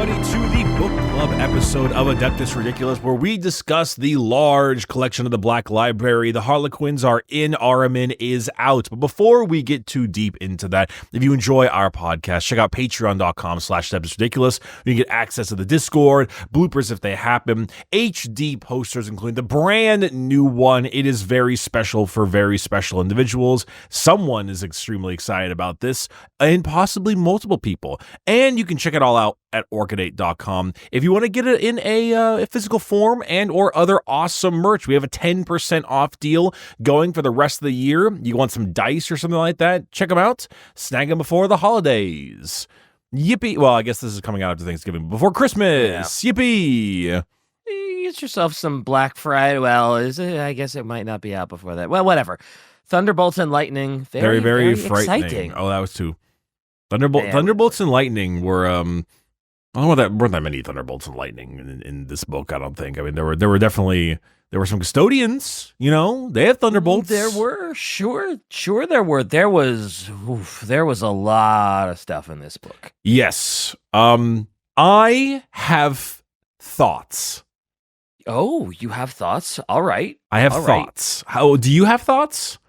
everybody, to the book club episode of Adeptus Ridiculous, where we discuss the large collection of the Black Library. The Harlequins are in, Ahriman is out. But before we get too deep into that, if you enjoy our podcast, check out patreon.com/AdeptusRidiculous. You can get access to the Discord, bloopers if they happen, HD posters, including the brand new one. It is very special for very special individuals. Someone is extremely excited about this, and possibly multiple people. And you can check it all out at orchidate.com. If you want to get it in a physical form and or other awesome merch, we have a 10% off deal going for the rest of the year. You want some dice or something like that? Check them out. Snag them before the holidays. Yippee. Well, I guess this is coming out after Thanksgiving. Before Christmas. Yeah. Yippee. Get yourself some Black Friday. Well, I guess it might not be out before that. Well, whatever. Thunderbolts and lightning. Very, very frightening. Exciting. Oh, that was two. Thunderbolts and lightning were I don't know there weren't that many thunderbolts and lightning in this book. I don't think. I mean, there were definitely some custodians. You know, they had thunderbolts. There were sure there were. There was a lot of stuff in this book. Yes. I have thoughts. Oh, you have thoughts? All right. I have thoughts. Right. How do you have thoughts?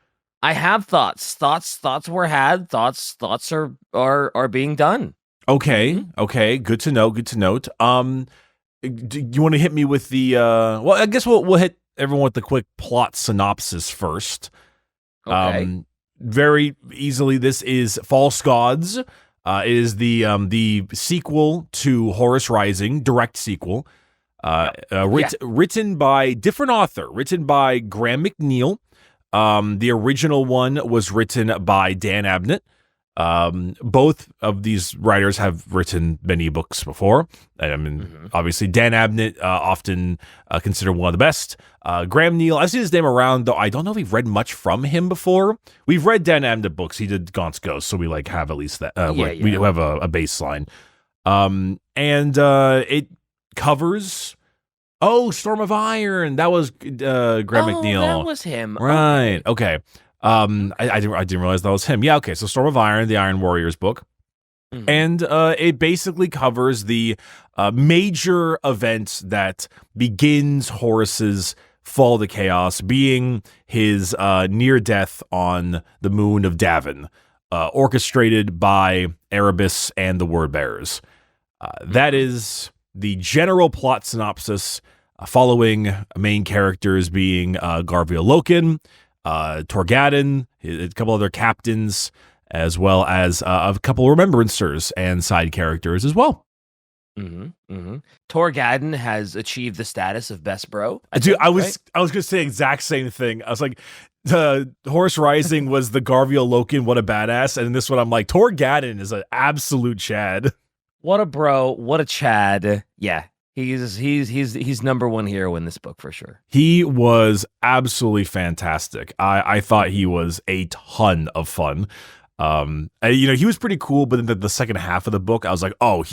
I have thoughts. Thoughts were had. Thoughts are being done. Okay. Mm-hmm. Okay. Good to know. Good to note. Do you want to hit me with the? Well, I guess we'll hit everyone with the quick plot synopsis first. Okay. Very easily. This is False Gods. It is the sequel to Horus Rising, direct sequel. Written by different author. Written by Graham McNeil. The original one was written by Dan Abnett. Both of these writers have written many books before. I mean, obviously, Dan Abnett, often considered one of the best. Graham Neal, I've seen his name around, though I don't know if we've read much from him before. We've read Dan Abnett books. He did Gaunt's Ghost, so we have at least that. We have a baseline. And it covers. Oh, Storm of Iron. That was Graham McNeil. That was him. Right. Okay. I didn't realize that was him. Yeah, okay. So Storm of Iron, the Iron Warriors book. Mm-hmm. And it basically covers the major event that begins Horus's fall to chaos, being his near death on the moon of Davin, orchestrated by Erebus and the Word Bearers. That is the general plot synopsis, following main characters being Garvia Loken, Torgadon, a couple other captains, as well as a couple of Remembrancers and side characters as well. Torgadon has achieved the status of best bro. I was gonna say the exact same thing. I was like, Horus Rising was the Garvia Loken, what a badass, and in this one I'm like, Torgadon is an absolute Chad. What a bro, what a Chad. Yeah. He's number one hero in this book for sure. He was absolutely fantastic. I thought he was a ton of fun. He was pretty cool, but in the second half of the book, I was like, oh,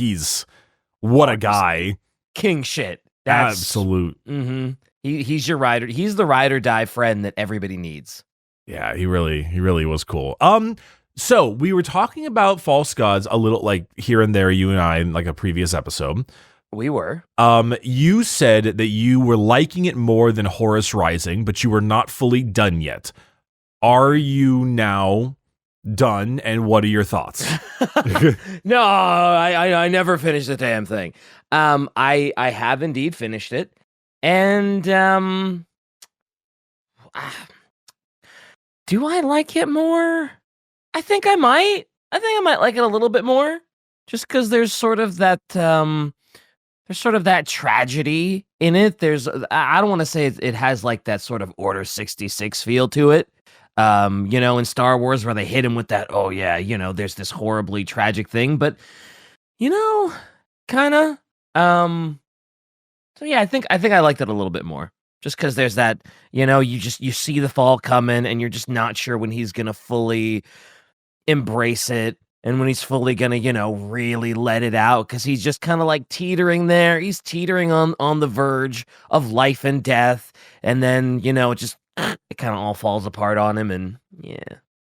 what a guy. King shit. Absolute. Mm-hmm. He's your rider. He's the ride or die friend that everybody needs. Yeah, he really was cool. So we were talking about False Gods a little, like here and there, you and I, in like a previous episode. We were. You said that you were liking it more than Horus Rising, but you were not fully done yet. Are you now done, and what are your thoughts? No, I never finished the damn thing. I have indeed finished it, and do I like it more? I think I might like it a little bit more, just because there's sort of that tragedy in it. I don't want to say it has like that sort of Order 66 feel to it. In Star Wars where they hit him with that, oh yeah, there's this horribly tragic thing, but kind of. So yeah, I think I liked it a little bit more. Just because there's that, you see the fall coming and you're just not sure when he's gonna fully embrace it. And when he's fully gonna, really let it out, because he's just kind of like teetering there. He's teetering on the verge of life and death, and then it kind of all falls apart on him, and yeah.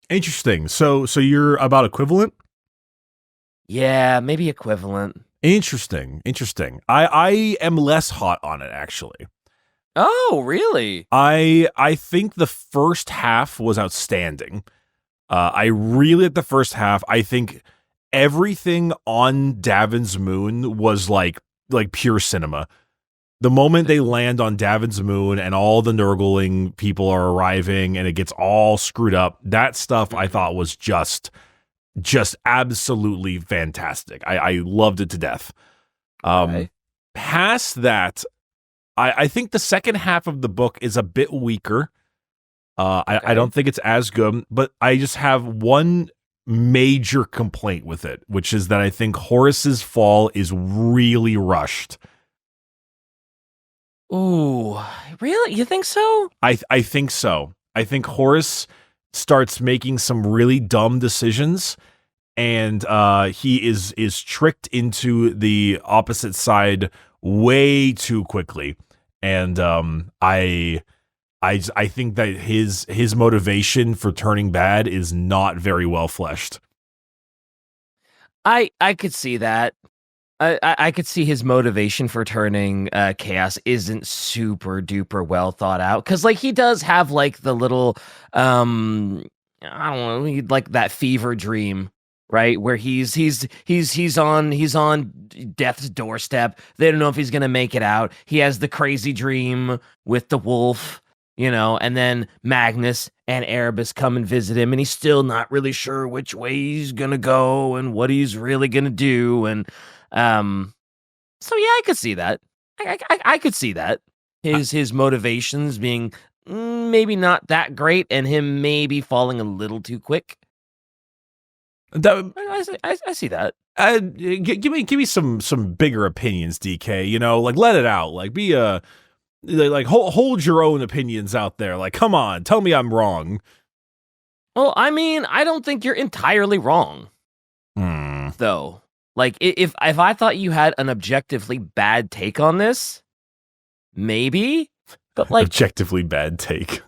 Interesting. So you're about equivalent? Yeah, maybe equivalent. Interesting. I am less hot on it, actually. Oh, really? I think the first half was outstanding. I really at the first half. I think everything on Davin's moon was like pure cinema. The moment they land on Davin's moon and all the Nurgling people are arriving and it gets all screwed up, that stuff I thought was just absolutely fantastic. I loved it to death. Okay. Past that, I think the second half of the book is a bit weaker. I don't think it's as good, but I just have one major complaint with it, which is that I think Horus's fall is really rushed. Ooh, really? You think so? I think so. I think Horus starts making some really dumb decisions, and he is tricked into the opposite side way too quickly. And I think that his motivation for turning bad is not very well fleshed. I could see that. I could see his motivation for turning chaos isn't super duper well thought out, because like he does have like the little I don't know, like that fever dream, right, where he's on death's doorstep. They don't know if he's gonna make it out. He has the crazy dream with the wolf, and then Magnus and Erebus come and visit him, and he's still not really sure which way he's gonna go and what he's really gonna do. And so yeah, I could see that. I could see that his motivations being maybe not that great, and him maybe falling a little too quick. I see that. Give me some bigger opinions, DK. Like let it out. Like be like hold your own opinions out there. Like come on, tell me I'm wrong. Well, I mean, I don't think you're entirely wrong, though. Like, if I thought you had an objectively bad take on this, maybe, but like objectively bad take,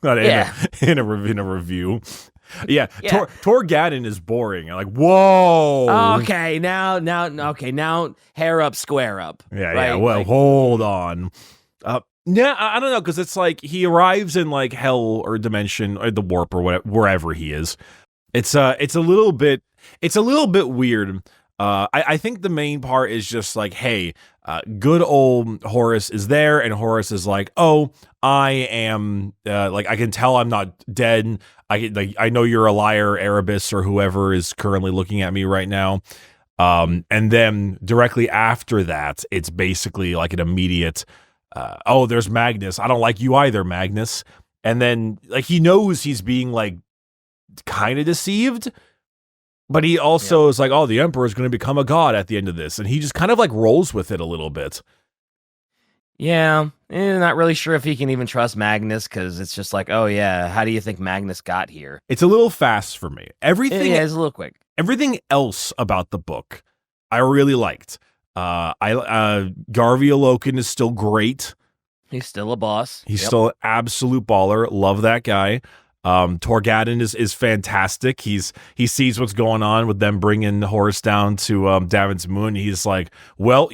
not in a review. Yeah, Yeah. Tor Gadden is boring. I'm like, whoa. Okay, now, hair up, square up. Yeah, right? yeah. Well, Like, hold on. Yeah, I don't know, because it's like he arrives in like hell or dimension or the warp or whatever, wherever he is. It's a little bit weird. I think the main part is just like, hey, good old Horus is there, and Horus is like, oh, I am like, I can tell I'm not dead. I know you're a liar, Erebus, or whoever is currently looking at me right now. And then directly after that, it's basically like an immediate, oh, there's Magnus. I don't like you either, Magnus. And then like he knows he's being like kind of deceived. But he also is like, oh, the Emperor is going to become a god at the end of this. And he just kind of like rolls with it a little bit. Yeah, not really sure if he can even trust Magnus, because it's just like, oh yeah, how do you think Magnus got here? It's a little fast for me. Everything it's a little quick. Everything else about the book, I really liked. Garvey Alokin is still great. He's still a boss. He's still an absolute baller. Love that guy. Tor Gadden is fantastic. He sees what's going on with them bringing Horus down to Davin's moon. He's like, well,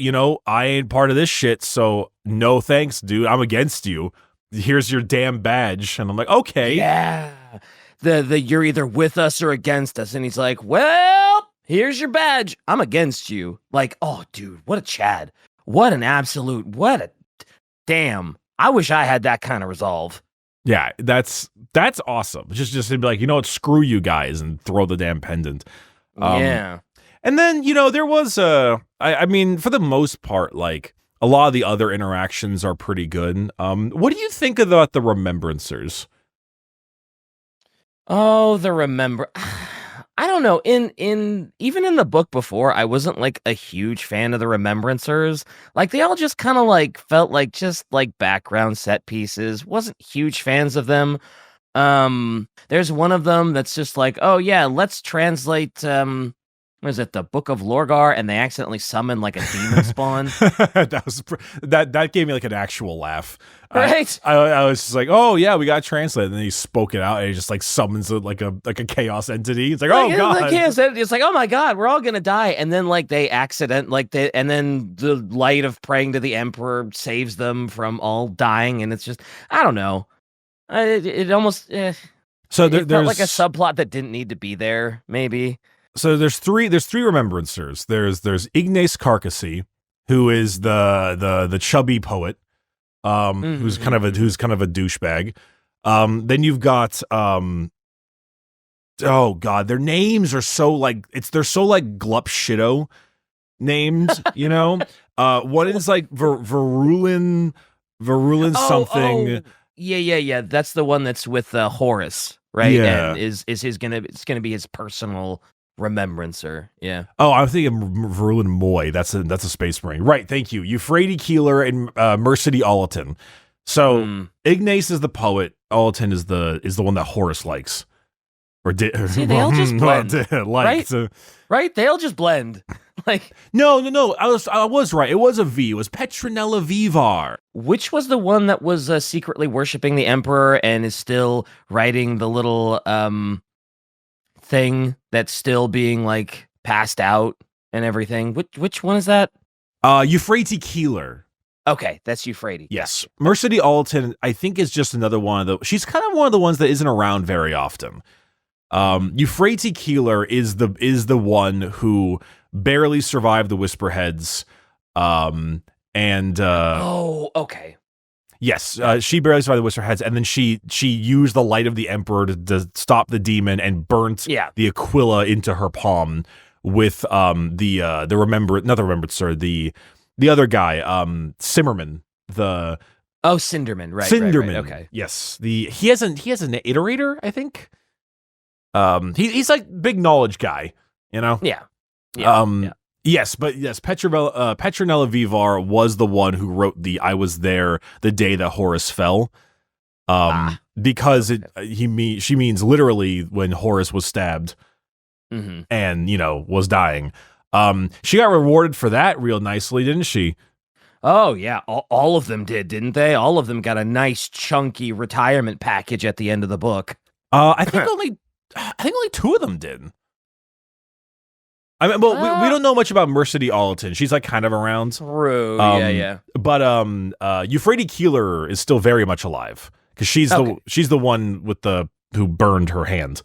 I ain't part of this shit, so no thanks, dude. I'm against you. Here's your damn badge. And I'm like, okay. Yeah. The you're either with us or against us. And he's like, well, here's your badge. I'm against you. Like, oh, dude, what a Chad. What a damn. I wish I had that kind of resolve. Yeah, that's awesome. Just to be like, what, screw you guys, and throw the damn pendant. Yeah. And then, there was I mean, for the most part, like a lot of the other interactions are pretty good. What do you think about the Remembrancers? Oh, I don't know. Even in the book before, I wasn't like a huge fan of the Remembrancers. Like they all just kind of like felt like just like background set pieces. Wasn't huge fans of them. There's one of them that's just like, oh yeah, let's translate Was it the Book of Lorgar, and they accidentally summon like a demon spawn? that gave me like an actual laugh. Right? I was just like, oh yeah, we got to translate. And then he spoke it out, and he just like summons like a chaos entity. It's like, oh god, it's like, oh my god, we're all gonna die. And then like and then the light of praying to the Emperor saves them from all dying, and it's just, I don't know. It almost so there's felt like a subplot that didn't need to be there, maybe. So there's three Remembrancers. There's Ignace Carcassy, who is the chubby poet, who's kind of a douchebag. Then you've got oh god, their names are so like they're so like glup shitto names, you know. One is like Verulin something. Yeah. That's the one that's with Horus, right? Yeah. And it's gonna be his personal Remembrancer, yeah. Oh, I'm thinking Verulin Moy. That's a Space Marine, right? Thank you. Euphrates Keeler and Mercedy Olatin. So Ignace is the poet. Olatin is the one that Horus likes, or did. See, they all just blend, right? Right? They all just blend. Like no. I was right. It was a V. It was Petronella Vivar. Which was the one that was secretly worshiping the Emperor and is still writing the little thing that's still being like passed out and everything. Which one is that? Euphrates Keeler. Okay, that's Euphrates. Yes. Mercedy Olatin, I think, is just another one of she's kind of one of the ones that isn't around very often. Euphrates Keeler is the one who barely survived the Whisperheads. Okay. Yes, she barely survived the Whisperheads, and then she used the light of the Emperor to stop the demon and burnt the Aquila into her palm with the Remembrancer, the other guy, Simmerman, the Cinderman, right? Cinderman, right. Okay. Yes, he has an iterator, I think. He's like big knowledge guy, you know. Yeah. Yes, Petronella Vivar was the one who wrote the "I was there the day that Horus fell," because she means literally when Horus was stabbed and was dying. She got rewarded for that real nicely, didn't she? Oh yeah, all of them did, didn't they? All of them got a nice chunky retirement package at the end of the book. I think only two of them did. I mean, well, we don't know much about Mercedy Olatin. She's like kind of around. True. Yeah. But Euphrates Keeler is still very much alive because she's the one with who burned her hand.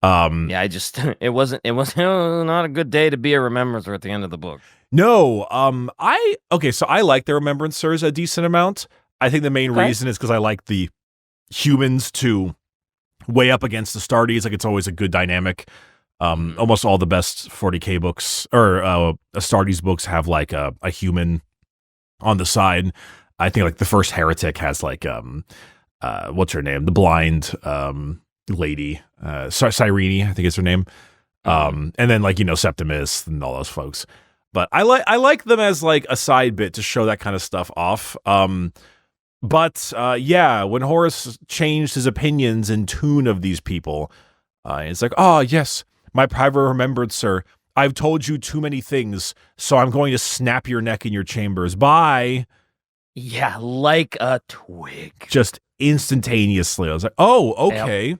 Yeah, it wasn't not a good day to be a Remembrancer at the end of the book. No. So I like the Remembrancers a decent amount. I think the main reason is because I like the humans to weigh up against the Astartes. Like it's always a good dynamic. Almost all the best 40k books or Astartes books have like a human on the side. I think like the first Heretic has like what's her name? The blind lady, Cyrene, I think is her name. And then like Septimus and all those folks. But I like them as like a side bit to show that kind of stuff off. But when Horus changed his opinions and tune of these people, it's like, oh yes, my private Remembrancer, I've told you too many things, so I'm going to snap your neck in your chambers. Bye. Yeah, like a twig. Just instantaneously. I was like, oh, okay.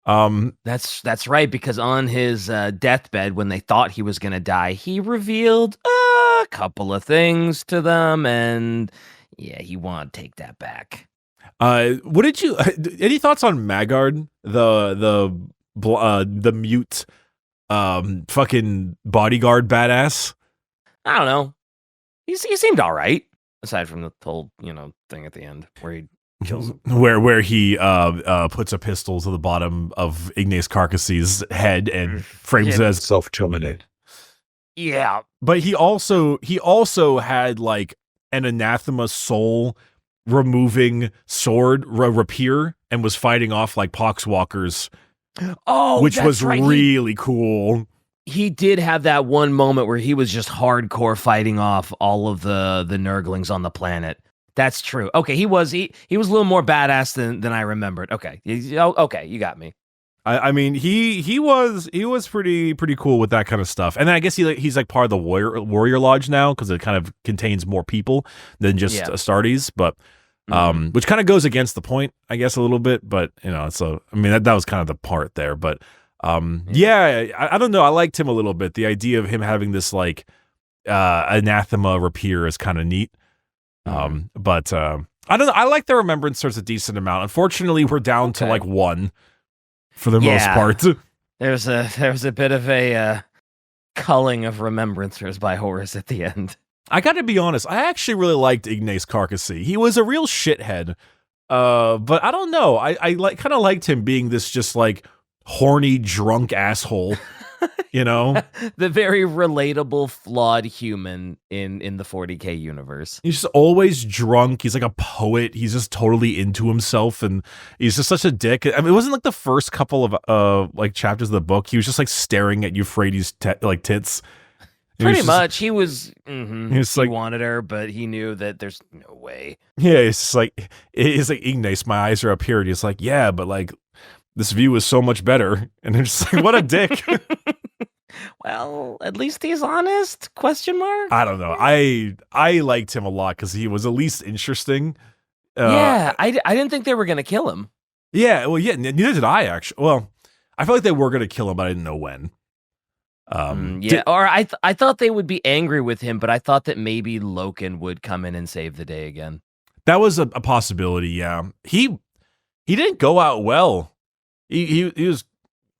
Yep. That's right, because on his deathbed, when they thought he was going to die, he revealed a couple of things to them, and yeah, he wanted to take that back. What did you? Any thoughts on Magard, the mute, fucking bodyguard badass? I don't know. He seemed all right, aside from the whole thing at the end where he kills him. Where he puts a pistol to the bottom of Ignace Carcassy's head and frames it as self-terminate. Yeah, but he also had like an anathema soul removing sword rapier and was fighting off like poxwalkers. Oh, which was right. Really cool. He did have that one moment where he was just hardcore fighting off all of the Nurglings on the planet. That's true. Okay, he was a little more badass than I remembered. Okay, okay, you got me. I mean, he was pretty cool with that kind of stuff. And then I guess he's like part of the warrior lodge now because it kind of contains more people than just Astartes, but which kind of goes against the point, I guess, a little bit. But I mean that was kind of the part there. But I don't know. I liked him a little bit. The idea of him having this like anathema rapier is kind of neat. But I don't know. I like the Remembrancers a decent amount. Unfortunately, we're down to like one. For the most part, there's a bit of a culling of Remembrancers by Horus at the end. I got to be honest, I actually really liked Ignace Carcassy. He was a real shithead, but I don't know. I kind of liked him being this just like horny drunk asshole. The very relatable, flawed human in the 40K universe. He's just always drunk. He's like a poet. He's just totally into himself, and he's just such a dick. I mean, it wasn't like the first couple of like chapters of the book. He was just like staring at Euphrates' tits. Pretty much, he was. He wanted her, but he knew that there's no way. Yeah, it's like Ignace. My eyes are up here, and he's like, yeah, but like this view is so much better, and it's just like, what a dick. Well, at least he's honest? Question mark? I don't know. I liked him a lot because he was at least interesting. I didn't think they were going to kill him. Yeah, well, yeah, neither did I, actually. Well, I felt like they were going to kill him, but I didn't know when. I thought they would be angry with him, but I thought that maybe Loken would come in and save the day again. That was a possibility, yeah. He didn't go out well. He was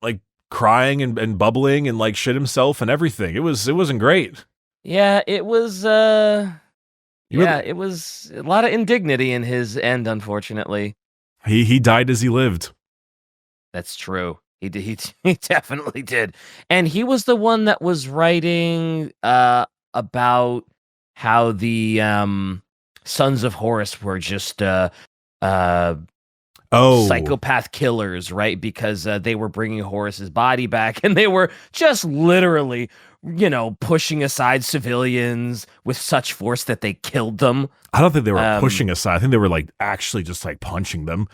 like crying and bubbling and like shit himself and everything. It wasn't great. Yeah, it was it was a lot of indignity in his end, unfortunately. He died as he lived. That's true. He definitely did. And he was the one that was writing about how the Sons of Horus were just psychopath killers, right? Because they were bringing Horus's body back, and they were just literally, pushing aside civilians with such force that they killed them. I don't think they were pushing aside. I think they were like actually just like punching them.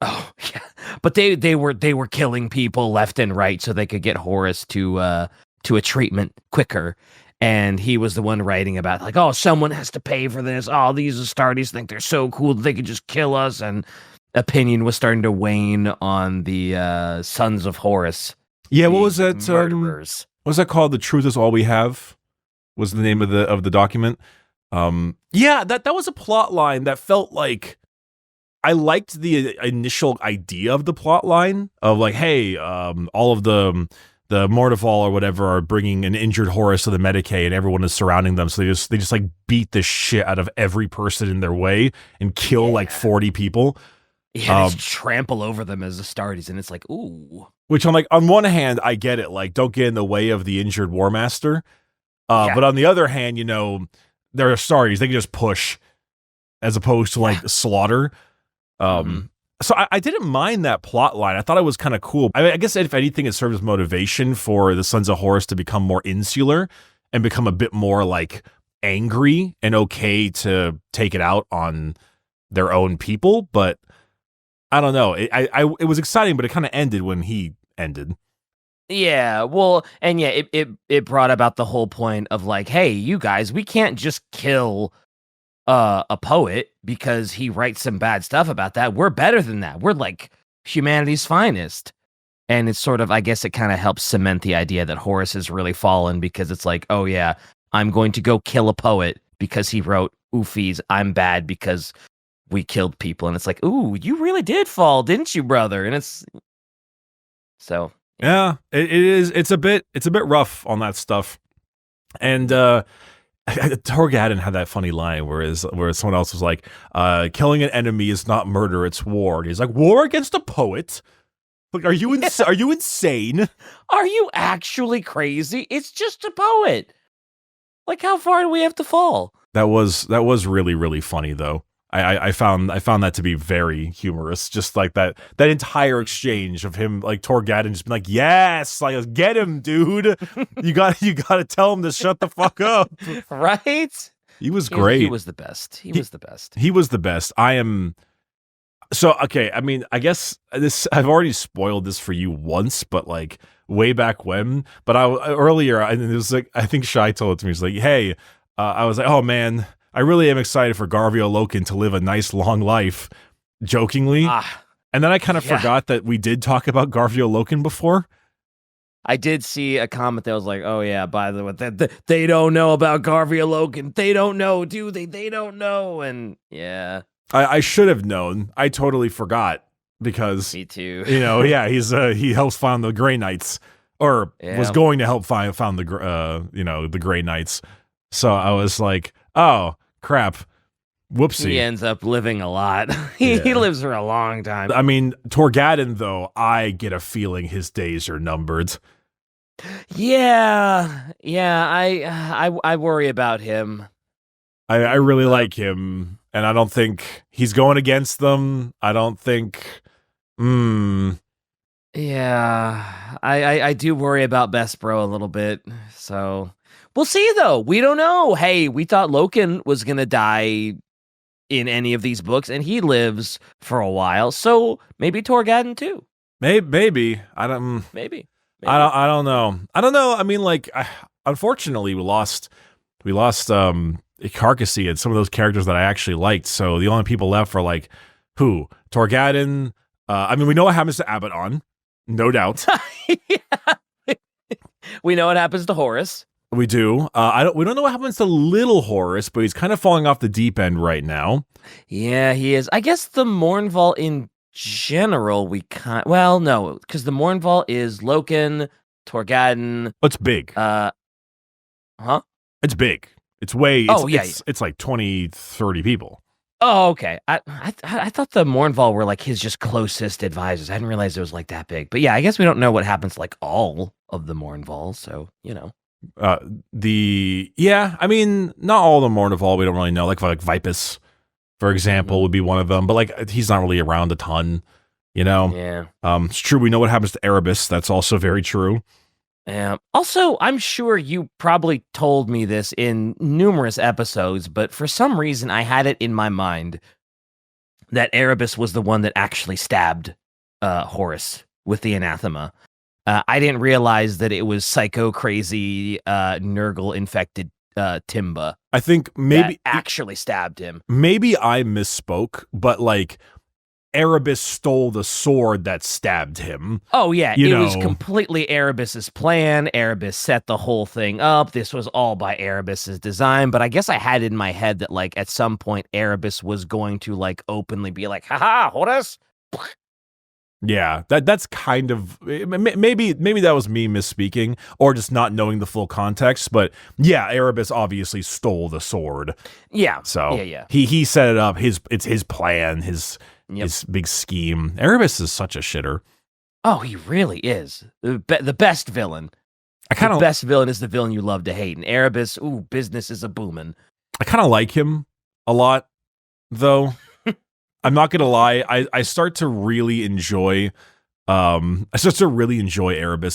Oh yeah, but they were killing people left and right so they could get Horus to a treatment quicker. And he was the one writing about like, oh, someone has to pay for this. Oh, these Astartes think they're so cool that they could just kill us. And opinion was starting to wane on the Sons of Horus. Yeah, what was that? Murderers. What was that called? The Truth Is All We Have was the name of the document. Yeah, that was a plot line that felt like I liked the initial idea of the plot line of like, hey, all of the Mortival or whatever are bringing an injured Horus to the Medicae, and everyone is surrounding them. So they just like beat the shit out of every person in their way and kill like 40 people. Yeah, they just trample over them as Astartes, and it's like, ooh. Which I'm like, on one hand, I get it. Like, don't get in the way of the injured Warmaster. But on the other hand, they're Astartes. They can just push as opposed to like slaughter. So I didn't mind that plot line. I thought it was kind of cool. I guess if anything, it served as motivation for the Sons of Horus to become more insular and become a bit more like angry and okay to take it out on their own people. But I don't know. It was exciting, but it kind of ended when he ended. Yeah, well, and yeah, it brought about the whole point of like, hey, you guys, we can't just kill a poet because he writes some bad stuff about that. We're better than that. We're like humanity's finest. And it's sort of, I guess it kind of helps cement the idea that Horus has really fallen, because it's like, oh yeah, I'm going to go kill a poet because he wrote oofies. I'm bad because we killed people. And it's like, ooh, you really did fall, didn't you, brother? And it's so yeah, it is. It's a bit rough on that stuff. And Torgadon had that funny line where someone else was like, killing an enemy is not murder, it's war. And he's like, war against a poet? Like, are you are you insane? Are you actually crazy? It's just a poet. Like, how far do we have to fall? That was really, really funny though. I found that to be very humorous. Just like that entire exchange of him, like Torgadon just being like, yes, like, get him, dude. You got to tell him to shut the fuck up. Right? He was great. He was the best. He was the best. He was the best. So, okay, I mean, I guess I've already spoiled this for you once, but like way back when. But earlier, and it was like, I think Shai told it to me. He's like, hey, I was like, oh man, I really am excited for Garvio Loken to live a nice long life, jokingly. And then I kind of forgot that we did talk about Garvio Loken before. I did see a comment that was like, oh yeah, by the way, they don't know about Garvio Loken. They don't know, do they? They don't know. And yeah. I should have known. I totally forgot because me too. He helps found the Grey Knights, or was going to help found the the Grey Knights. So I was like, oh crap, whoopsie. He ends up living a lot. He lives for a long time. I mean, Torgadon though, I get a feeling his days are numbered. Yeah. I worry about him. I really like him. And I don't think he's going against them. I don't think. Yeah, I do worry about Best Bro a little bit. So we'll see, though. We don't know. Hey, we thought Loken was going to die in any of these books, and he lives for a while. So maybe Torgadon, too. Maybe. I don't. Maybe. I don't know. I mean, like, unfortunately, we lost Carcassy and some of those characters that I actually liked. So the only people left are like who? Torgadon. I mean, we know what happens to Abaddon, no doubt. We know what happens to Horus. We do. We don't know what happens to little Horus, but he's kind of falling off the deep end right now. Yeah, he is. I guess the Mournval in general, no, because the Mournval is Loken, Torgadon. It's big. It's big. It's it's like 20, 30 people. Oh, okay. I thought the Mournval were like his just closest advisors. I didn't realize it was like that big. But yeah, I guess we don't know what happens to like all of the Mournval, so I mean, not all the Mournval we don't really know. Like Vipus, for example, would be one of them, but like he's not really around a ton, Yeah. It's true. We know what happens to Erebus. That's also very true. Yeah. Also, I'm sure you probably told me this in numerous episodes, but for some reason I had it in my mind that Erebus was the one that actually stabbed Horus with the anathema. I didn't realize that it was psycho crazy Nurgle infected Timba. I think maybe that actually stabbed him. Maybe I misspoke, but like Erebus stole the sword that stabbed him. Oh, yeah. It was completely Erebus's plan. Erebus set the whole thing up. This was all by Erebus's design. But I guess I had it in my head that, like, at some point, Erebus was going to, like, openly be like, haha, Horus. Yeah, that's kind of maybe that was me misspeaking or just not knowing the full context. But yeah, Erebus obviously stole the sword. Yeah. So yeah. He set it up. It's his plan. His big scheme. Erebus is such a shitter. Oh, he really is the best villain. The best villain is the villain you love to hate. And Erebus, business is a booming. I kind of like him a lot, though. I'm not gonna lie. I start to really enjoy. Erebus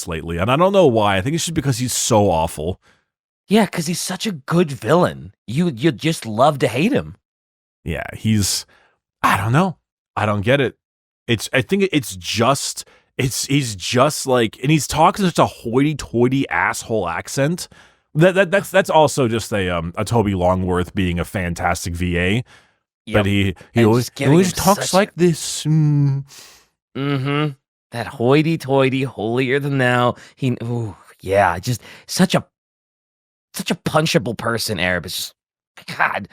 lately, and I don't know why. I think it's just because he's so awful. Yeah, because he's such a good villain. You just love to hate him. Yeah, he's. I don't know. I don't get it. I think he's just like, and he's talking such a hoity-toity asshole accent. That's also just a Toby Longworth being a fantastic VA. Yep. But he always talks like this. Mm-hmm. That hoity-toity, holier than thou. Just such a punchable person, Erebus. Just, God.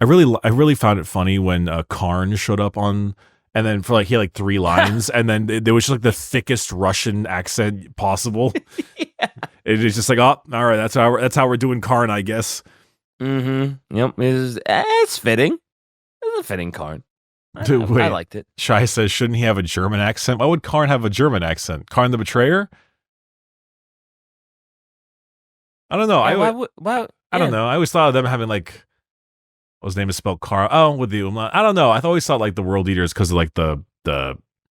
I really found it funny when Karn showed up on, and then he had like 3 lines, and then there was just like the thickest Russian accent possible. Yeah. It was just like, oh, all right, that's how we're doing Karn, I guess. Mm-hmm. Yep. It's fitting. It's a fitting Karn. I liked it. Shai says, shouldn't he have a German accent? Why would Karn have a German accent? Karn the Betrayer? I don't know. Yeah, I don't know. I always thought of them having like, what his name is spelled Karl. Oh, with the umlaut. I don't know. I always thought like the World Eaters, because of like the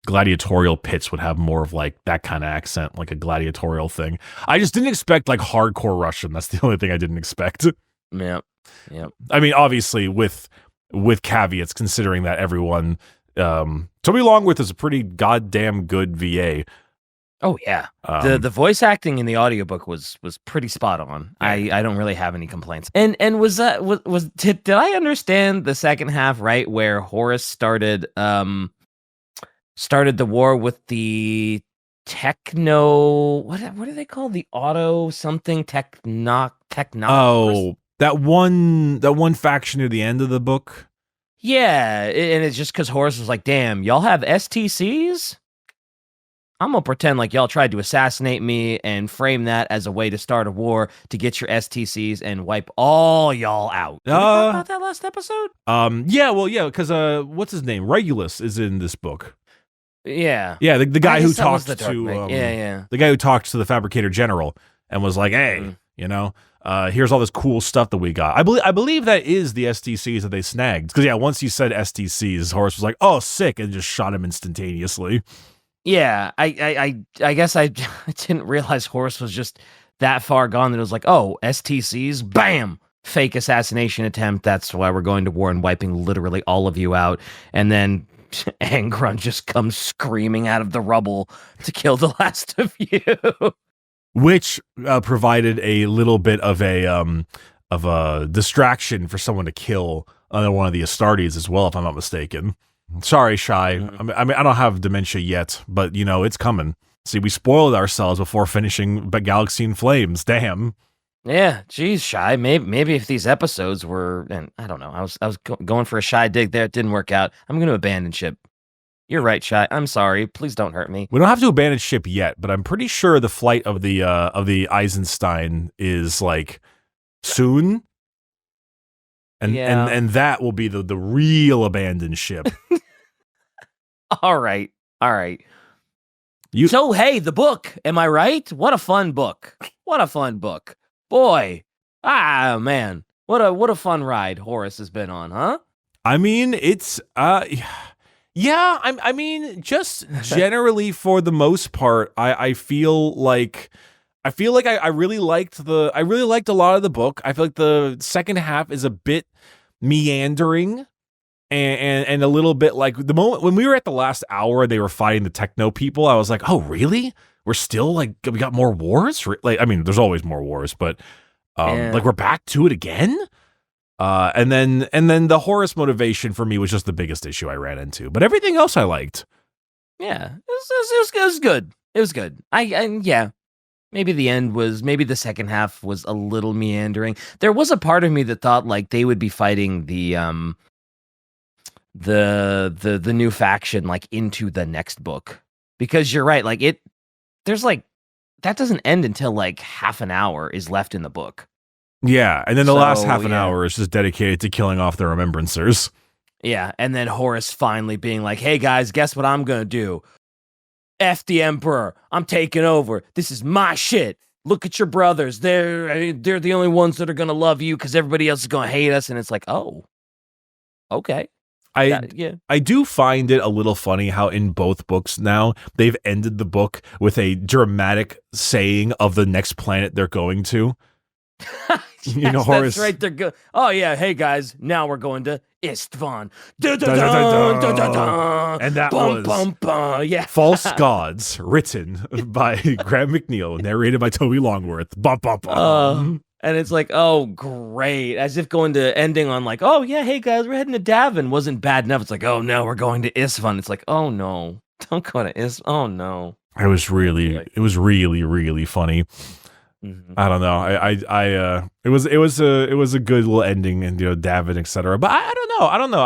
gladiatorial pits, would have more of like that kind of accent, like a gladiatorial thing. I just didn't expect like hardcore Russian. That's the only thing I didn't expect. Yeah. I mean, obviously with caveats, considering that everyone Toby Longworth is a pretty goddamn good VA. Oh yeah, the voice acting in the audiobook was pretty spot on. Yeah. I don't really have any complaints. And was that did I understand the second half right where Horus started the war with the what do they call the auto something technocracy? Oh, that one faction near the end of the book. Yeah, and it's just because Horus was like, "Damn, y'all have STCs? I'm gonna pretend like y'all tried to assassinate me and frame that as a way to start a war to get your STCs and wipe all y'all out." Did we talk about that last episode? Yeah, because what's his name? Regulus is in this book. Yeah, the guy who talks to the guy who talks to the Fabricator General and was like, "Hey, here's all this cool stuff that we got." I believe that is the STCs that they snagged. Because once you said STCs, Horus was like, "Oh, sick," and just shot him instantaneously. Yeah, I guess I didn't realize Horus was just that far gone that it was like, oh, STCs, bam, fake assassination attempt. That's why we're going to war and wiping literally all of you out. And then Angron just comes screaming out of the rubble to kill the last of you. Which provided a little bit of a distraction for someone to kill one of the Astartes as well, if I'm not mistaken. Sorry, Shy. I mean, I don't have dementia yet, but it's coming. See, we spoiled ourselves before finishing Galaxy in Flames. Damn. Yeah, geez, Shy. Maybe if these episodes were, and I don't know, I was going for a Shy dig there. It didn't work out. I'm going to abandon ship. You're right, Shy. I'm sorry. Please don't hurt me. We don't have to abandon ship yet, but I'm pretty sure the flight of the Eisenstein is like soon. And that will be the real abandoned ship. All right. So, hey, the book. Am I right? What a fun book. Boy. Ah, man. What a fun ride Horus has been on, huh? I mean, it's yeah, I mean, just generally for the most part, I feel like I really liked a lot of the book. I feel like the second half is a bit meandering and a little bit like the moment when we were at the last hour, they were fighting the techno people. I was like, oh, really? We're still like, we got more wars? Like, I mean, there's always more wars, but like we're back to it again. And then the Horus motivation for me was just the biggest issue I ran into, but everything else I liked. Yeah, it was good. It was good. Yeah. Maybe the second half was a little meandering. There was a part of me that thought like they would be fighting the new faction like into the next book, because you're right. Like there's like that doesn't end until like half an hour is left in the book. Yeah, and then the last half an hour is just dedicated to killing off the Remembrancers. Yeah, and then Horus finally being like, "Hey guys, guess what I'm gonna do? F the Emperor. I'm taking over. This is my shit. Look at your brothers. They're the only ones that are gonna love you because everybody else is gonna hate us." And it's like, oh, okay. I do find it a little funny how in both books now they've ended the book with a dramatic saying of the next planet they're going to. Yes, Horus. That's right. They're good. Oh yeah. Hey guys, now we're going to Istvan. And that was yeah. False Gods, written by Graham McNeil, narrated by Toby Longworth. And it's like, oh great, as if going to ending on like, oh yeah, hey guys, we're heading to Davin wasn't bad enough. It's like, oh no, we're going to Istvan. It's like, oh no, don't go to Istvan. Oh no. It was really, really funny. Mm-hmm. I don't know. It was a good little ending, and Davin, etc. But I don't know.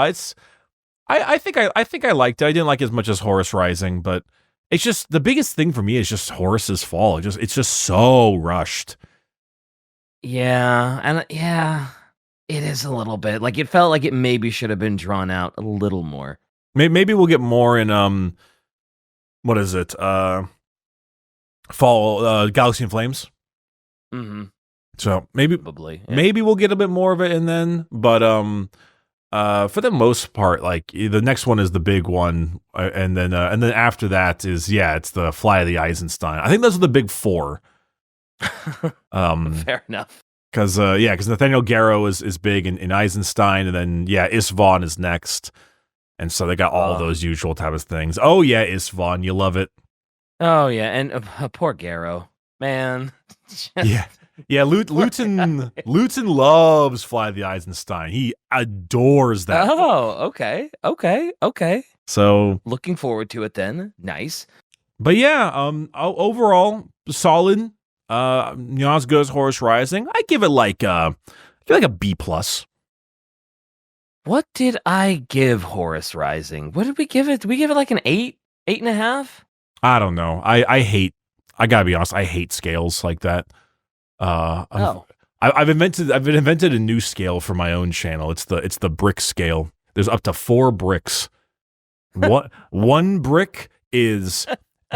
I think I liked it. I didn't like it as much as Horus Rising, but it's just the biggest thing for me is just Horus's fall. It's just so rushed. Yeah, and yeah, it is a little bit like it felt like it maybe should have been drawn out a little more. Maybe we'll get more in what is it? Fall Galaxy in Flames. Mm-hmm. So maybe we'll get a bit more of it in then, but for the most part, like the next one is the big one, and then after that is it's the Fly of the Eisenstein. I think those are the big four. Fair enough. Because Nathaniel Garrow is big in Eisenstein, and then Istvan is next. And so they got all those usual type of things. Oh yeah, Isfahan, you love it. Oh yeah, and poor Garrow, man. Yeah. Luton loves Fly the Eisenstein. He adores that. Oh, okay. So looking forward to it then. Nice. But yeah, overall solid. Not as good as Horus Rising. I give it like a B plus. What did I give Horus Rising? What did we give it? Did we give it like an 8, 8.5? I don't know. I gotta be honest. I hate scales like that. I've invented a new scale for my own channel. It's the brick scale. There's up to 4 bricks. One brick is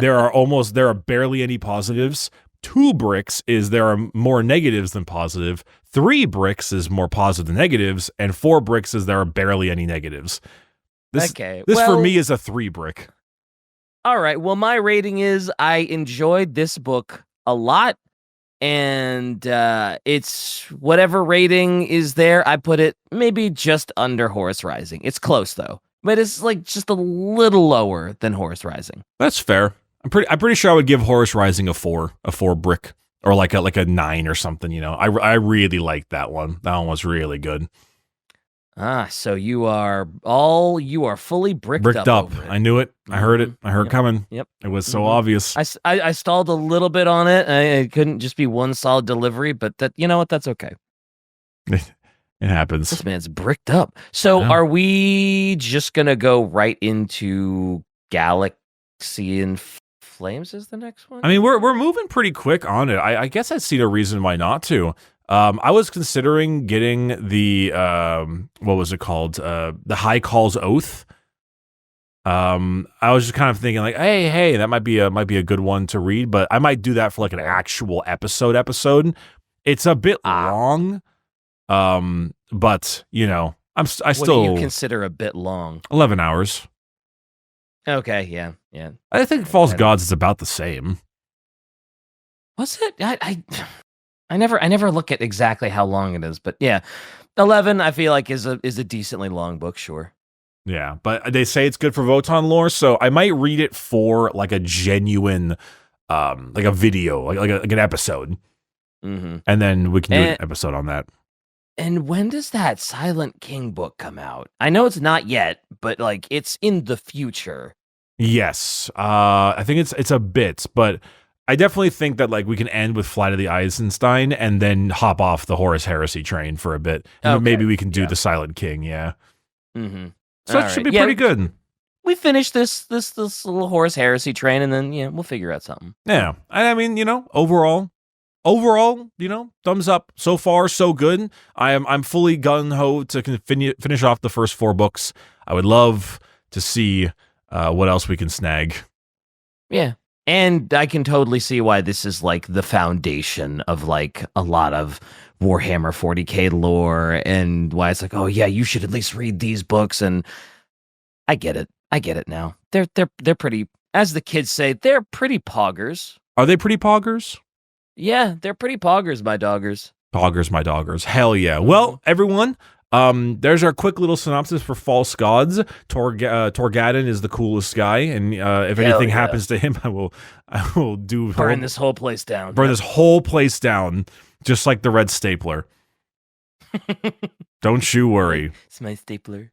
there are barely any positives. 2 bricks is there are more negatives than positive. 3 bricks is more positive than negatives, and 4 bricks is there are barely any negatives. This for me is a 3 brick. All right. Well, my rating is I enjoyed this book a lot, and it's whatever rating is there. I put it maybe just under Horus Rising. It's close though, but it's like just a little lower than Horus Rising. That's fair. I'm pretty sure I would give Horus Rising a 4 brick, or like a 9 or something. You know, I really liked that one. That one was really good. So you are fully bricked up. Over it. I knew it. I heard it. I heard it coming. Yep. It was so obvious. I stalled a little bit on it. It couldn't just be one solid delivery, but you know what? That's okay. It happens. This man's bricked up. So are we just gonna go right into Galaxy and Flames as the next one? I mean, we're moving pretty quick on it. I guess I see no reason why not to. I was considering getting the what was it called? The High Call's Oath. I was just kind of thinking like, hey, that might be a good one to read, but I might do that for like an actual episode. It's a bit long. But you know, I still. What do you consider a bit long? 11 hours. Okay, yeah. I think False Gods is about the same. Was it? I never look at exactly how long it is, but yeah, 11 I feel like is a decently long book, sure. Yeah, but they say it's good for Votann lore, so I might read it for like a genuine, like a video, like an episode, and then we can do an episode on that. And when does that Silent King book come out? I know it's not yet, but like it's in the future. Yes, I think it's a bit, but I definitely think that like we can end with Flight of the Eisenstein and then hop off the Horus Heresy train for a bit. Okay. Maybe we can do the Silent King, yeah. So that should be pretty good. We finish this little Horus Heresy train, and then we'll figure out something. Yeah, I mean, you know, overall, you know, thumbs up. So far, so good. I'm fully gung ho to finish off the first 4 books. I would love to see what else we can snag. Yeah. And I can totally see why this is like the foundation of like a lot of Warhammer 40K lore, and why it's like, oh yeah, you should at least read these books. And I get it now. They're pretty, as the kids say, they're pretty poggers. Are they pretty poggers? Yeah, they're pretty poggers, my doggers. Poggers, my doggers. Hell yeah. Well, everyone, there's our quick little synopsis for False Gods. Torgadon is the coolest guy, and if anything happens to him, I will burn this whole place down. This whole place down, just like the red stapler. Don't you worry. It's my stapler.